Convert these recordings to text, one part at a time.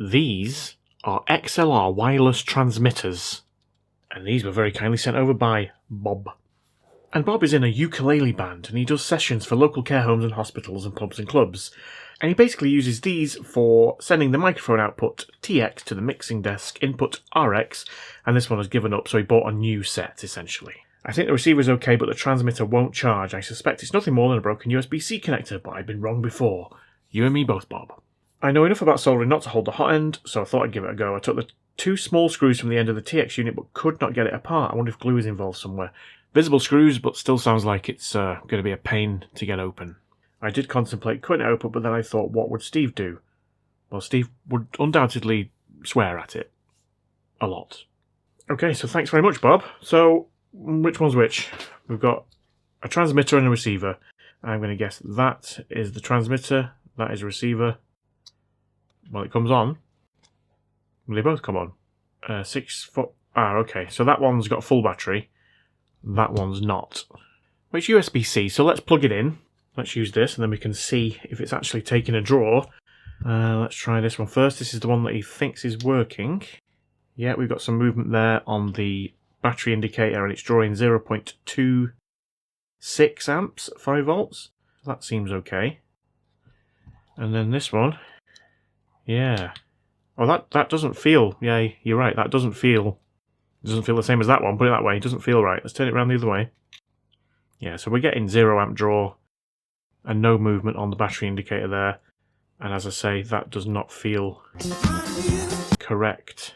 These are XLR Wireless Transmitters, and these were very kindly sent over by Bob. And Bob is in a ukulele band, and he does sessions for local care homes and hospitals and pubs and clubs. And he basically uses these for sending the microphone output TX to the mixing desk input RX, and this one has given up, so he bought a new set, essentially. I think the receiver is okay, but the transmitter won't charge. I suspect it's nothing more than a broken USB-C connector, but I've been wrong before. You and me both, Bob. I know enough about soldering not to hold the hot end, so I thought I'd give it a go. I took the 2 small screws from the end of the TX unit, but could not get it apart. I wonder if glue is involved somewhere. Visible screws, but still sounds like it's going to be a pain to get open. I did contemplate cutting it open, but then I thought, what would Steve do? Well, Steve would undoubtedly swear at it. A lot. Okay, so thanks very much, Bob. So, which one's which? We've got a transmitter and a receiver. I'm going to guess that is the transmitter, that is a receiver. Well, it comes on. Will they both come on? 6 foot... okay, so that one's got a full battery. That one's not. Well, it's USB-C, so let's plug it in. Let's use this, and then we can see if it's actually taking a draw. Let's try this one first. This is the one that he thinks is working. Yeah, we've got some movement there on the battery indicator, and it's drawing 0.26 amps at 5 volts. That seems okay. And then this one. Yeah. Oh, that doesn't feel... Yeah, you're right. That doesn't feel the same as that one. Put it that way. It doesn't feel right. Let's turn it around the other way. Yeah, so we're getting 0 amp draw and no movement on the battery indicator there. And as I say, that does not feel correct.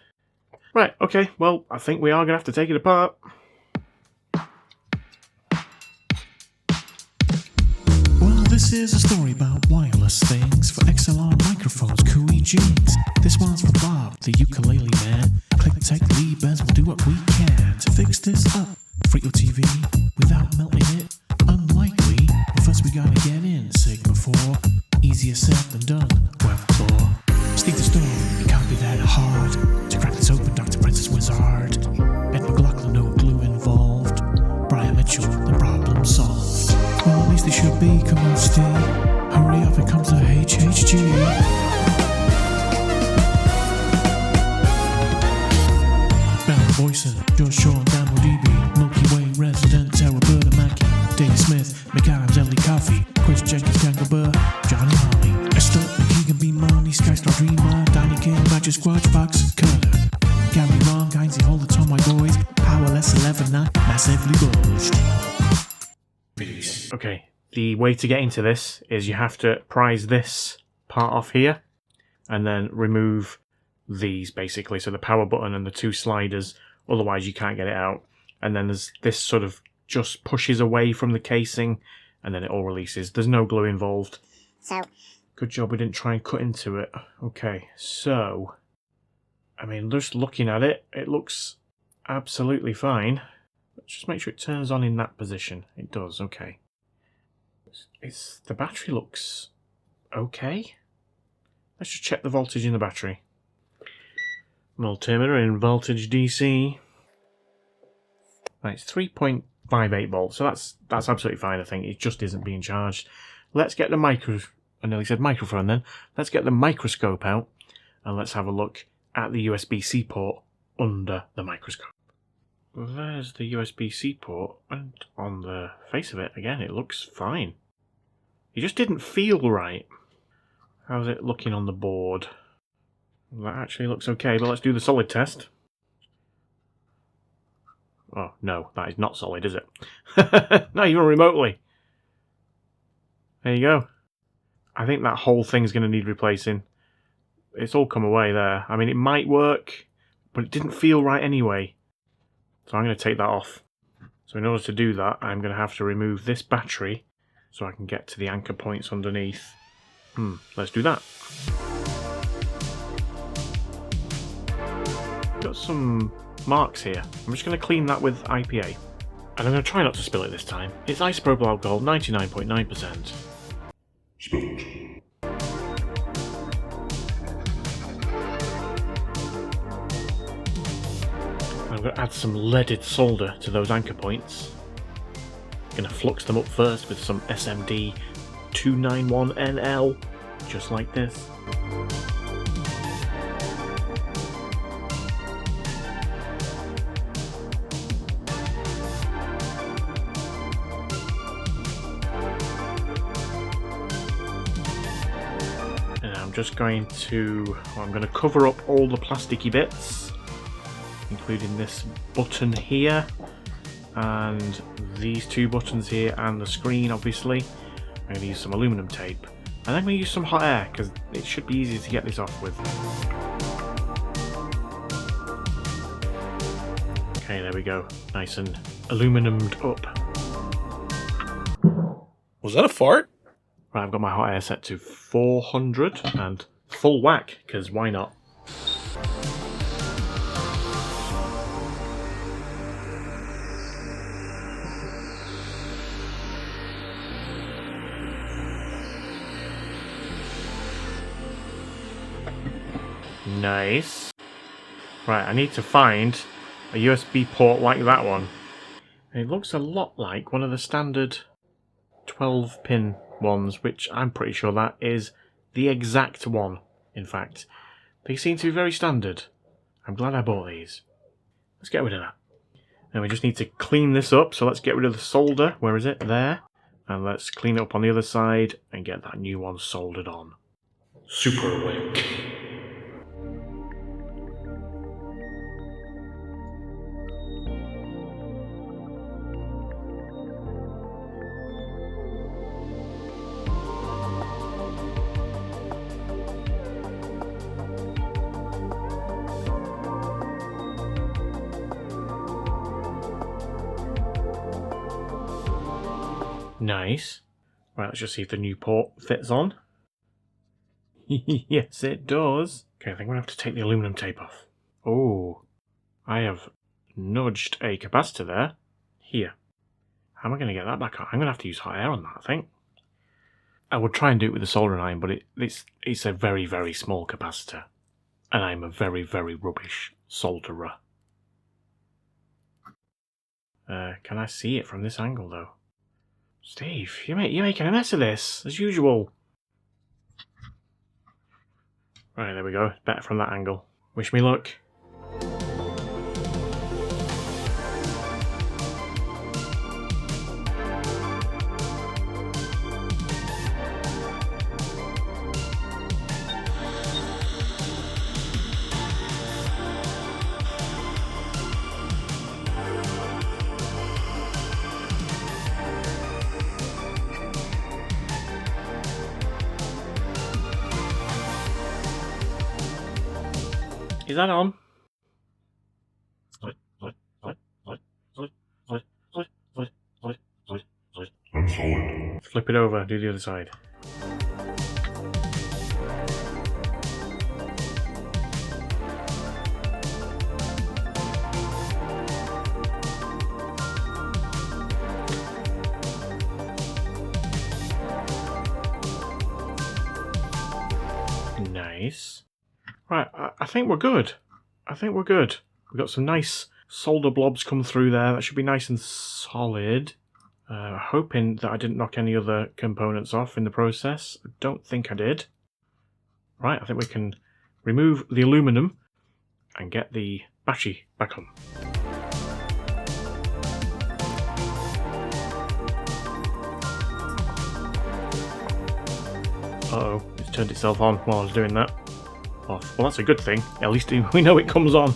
Right, okay, well, I think we are going to have to take it apart. Well, this is a story about wireless things for XLR microphones, cooey jigs. This one's for Bob, the ukulele man. Click tech lead bands, we'll do what we can to fix this up. For your TV without melting it. Unlikely, but first we gotta get in Sigma 4. Easier said than done, web floor. Steve the store, it can't be that hard to crack this open, Dr. Princess Wizard. Ed McLaughlin, no glue involved. Brian Mitchell, the problem solved. Well, at least it should be, come on Steve. Hurry up, here comes the HHG. Barry Boyson, George Shaw, Dan DB, Milky Way resident, Sarah Bird, Mackie, Dave Smith, McAdams, Ellie Coffee, Chris Jenkins, Kangaroo Burr, Johnny Holly, Esther, Keegan B. Money, Skystar Dreamer, Danny King, Badger Squatch, Fox, Cutter, Gary Long, Heinzie, hold it on my boys, Powerless 11, massively bulged. Okay, the way to get into this is you have to prise this part off here and then remove these basically, so the power button and the 2 sliders, otherwise you can't get it out. And then there's this sort of just pushes away from the casing and then it all releases. There's no glue involved. So, good job we didn't try and cut into it. Okay, so, I mean, just looking at it, it looks absolutely fine. Let's just make sure it turns on in that position. It does, okay. The battery looks okay. Let's just check the voltage in the battery. Multimeter in voltage DC. Right, it's 3.58 volts, so that's absolutely fine, I think. It just isn't being charged. Let's get the I nearly said microphone then. Let's get the microscope out and let's have a look at the USB-C port under the microscope. There's the USB-C port, and on the face of it, again, it looks fine. It just didn't feel right. How's it looking on the board? That actually looks okay, but let's do the solid test. Oh, no, that is not solid, is it? Not even remotely. There you go. I think that whole thing's going to need replacing. It's all come away there. I mean, it might work, but it didn't feel right anyway. So I'm going to take that off. So in order to do that, I'm going to have to remove this battery so I can get to the anchor points underneath. Let's do that. Got some marks here. I'm just going to clean that with IPA. And I'm going to try not to spill it this time. It's isopropyl alcohol, 99.9%. Spill it. I'm going to add some leaded solder to those anchor points. Going to flux them up first with some SMD 291NL, just like this. just going to... I'm going to cover up all the plasticky bits, including this button here, and these two buttons here, and the screen, obviously. I'm going to use some aluminum tape. And I'm going to use some hot air, because it should be easy to get this off with. Okay, there we go. Nice and aluminummed up. Was that a fart? Right, I've got my hot air set to 400 and full whack, because why not? Nice. Right, I need to find a USB port like that one. And it looks a lot like one of the standard 12-pin ones, which I'm pretty sure that is the exact one, in fact. They seem to be very standard. I'm glad I bought these. Let's get rid of that. And we just need to clean this up, so let's get rid of the solder. Where is it? There. And let's clean it up on the other side and get that new one soldered on. Super wick. Nice. Right, let's just see if the new port fits on. Yes, it does. Okay, I think I'm going to have to take the aluminum tape off. Oh, I have nudged a capacitor there. Here. How am I going to get that back on? I'm going to have to use hot air on that, I think. I would try and do it with a soldering iron, but it's a very, very small capacitor. And I'm a very, very rubbish solderer. Can I see it from this angle, though? Steve, you're making a mess of this, as usual. Right, there we go. Better from that angle. Wish me luck. Is that on? I'm solid. Flip it over, do the other side. Nice. Right, I think we're good. I think we're good. We've got some nice solder blobs come through there. That should be nice and solid. Hoping that I didn't knock any other components off in the process. I don't think I did. Right, I think we can remove the aluminum and get the battery back on. Uh-oh, it's turned itself on while I was doing that. Well, that's a good thing. At least we know it comes on.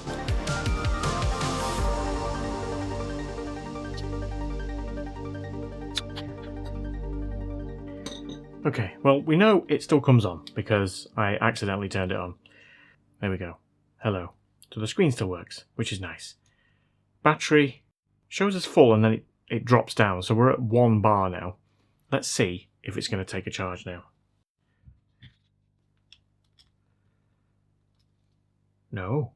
Okay, well, we know it still comes on because I accidentally turned it on. There we go. Hello. So the screen still works, which is nice. Battery shows us full and then it drops down. So we're at 1 bar now. Let's see if it's going to take a charge now. No.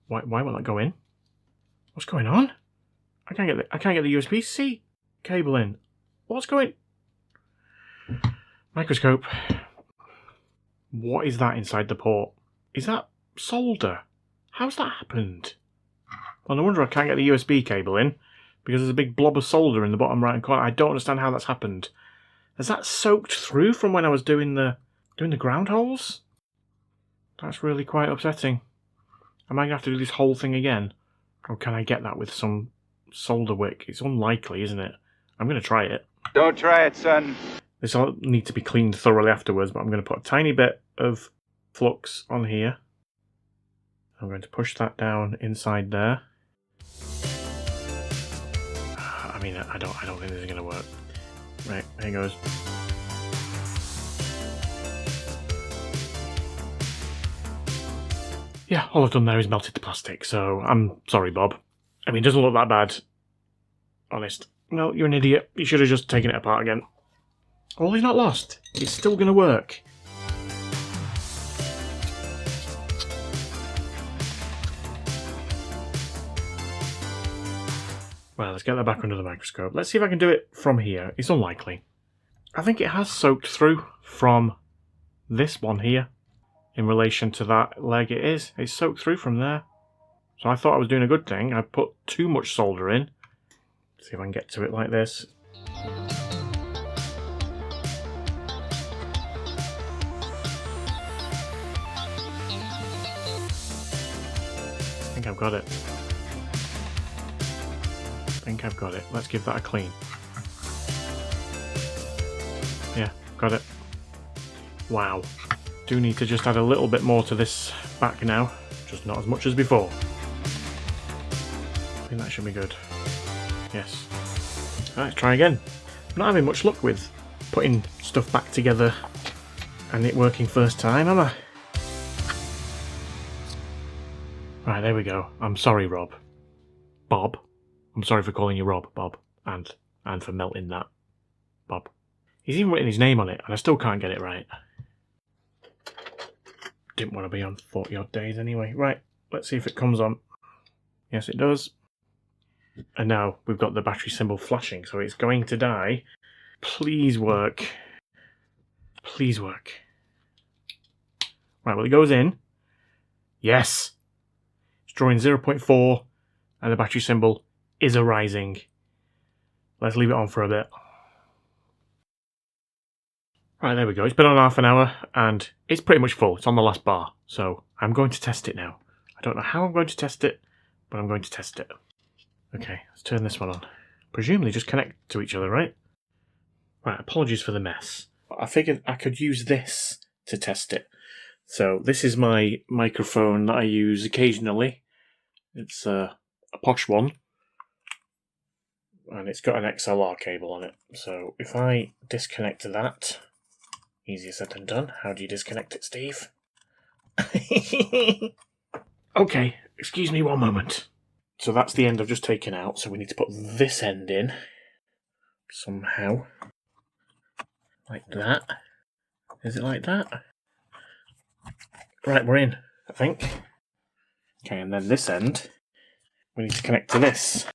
Why won't that go in? What's going on? I can't get the USB-C cable in. What's going? Microscope. What is that inside the port? Is that solder? How's that happened? Well, no wonder I can't get the USB cable in because there's a big blob of solder in the bottom right hand corner. I don't understand how that's happened. Has that soaked through from when I was doing the ground holes? That's really quite upsetting. Am I going to have to do this whole thing again? Or can I get that with some solder wick? It's unlikely, isn't it? I'm going to try it. Don't try it, son. This will need to be cleaned thoroughly afterwards, but I'm going to put a tiny bit of flux on here. I'm going to push that down inside there. I mean, I don't think this is going to work. Right, there it goes. Yeah, all I've done there is melted the plastic, so I'm sorry, Bob. I mean, it doesn't look that bad. Honest. No, you're an idiot. You should have just taken it apart again. Well, he's not lost. It's still going to work. Well, let's get that back under the microscope. Let's see if I can do it from here. It's unlikely. I think it has soaked through from this one here. In relation to that leg, it's soaked through from there. So I thought I was doing a good thing. I put too much solder in. See if I can get to it like this. I think I've got it. Let's give that a clean. Yeah, got it. Wow. Do need to just add a little bit more to this back now. Just not as much as before. I think that should be good. Yes. Let's try again. I'm not having much luck with putting stuff back together and it working first time, am I? Right, there we go. I'm sorry, Rob. Bob. I'm sorry for calling you Rob, Bob. And for melting that. Bob. He's even written his name on it, and I still can't get it right. Didn't want to be on 40 odd days anyway. Right, let's see if it comes on. Yes, it does. And now we've got the battery symbol flashing, so it's going to die. Please work. Please work. Right, well, it goes in. Yes. It's drawing 0.4, and the battery symbol is arising. Let's leave it on for a bit. Right, there we go. It's been on half an hour, and it's pretty much full. It's on the last bar, so I'm going to test it now. I don't know how I'm going to test it, but I'm going to test it. Okay, let's turn this one on. Presumably just connect to each other, right? Right, apologies for the mess. I figured I could use this to test it. So this is my microphone that I use occasionally. It's a posh one. And it's got an XLR cable on it. So if I disconnect that, easier said than done. How do you disconnect it, Steve? Okay, excuse me one moment. So that's the end I've just taken out, so we need to put this end in. Somehow. Like that. Is it like that? Right, we're in, I think. Okay, and then this end, we need to connect to this.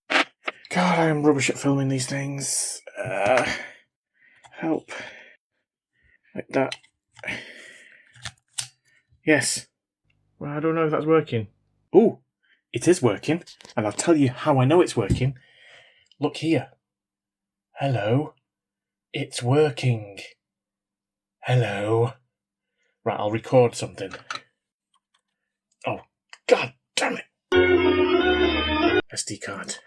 God, I am rubbish at filming these things. Help. Like that. Yes. Well, I don't know if that's working. Ooh, it is working. And I'll tell you how I know it's working. Look here. Hello. It's working. Hello. Right, I'll record something. Oh, god damn it. SD card.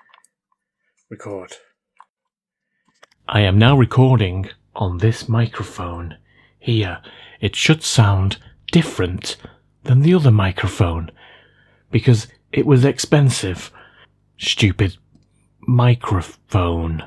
Record. I am now recording on this microphone. Here, it should sound different than the other microphone, because it was expensive. Stupid microphone.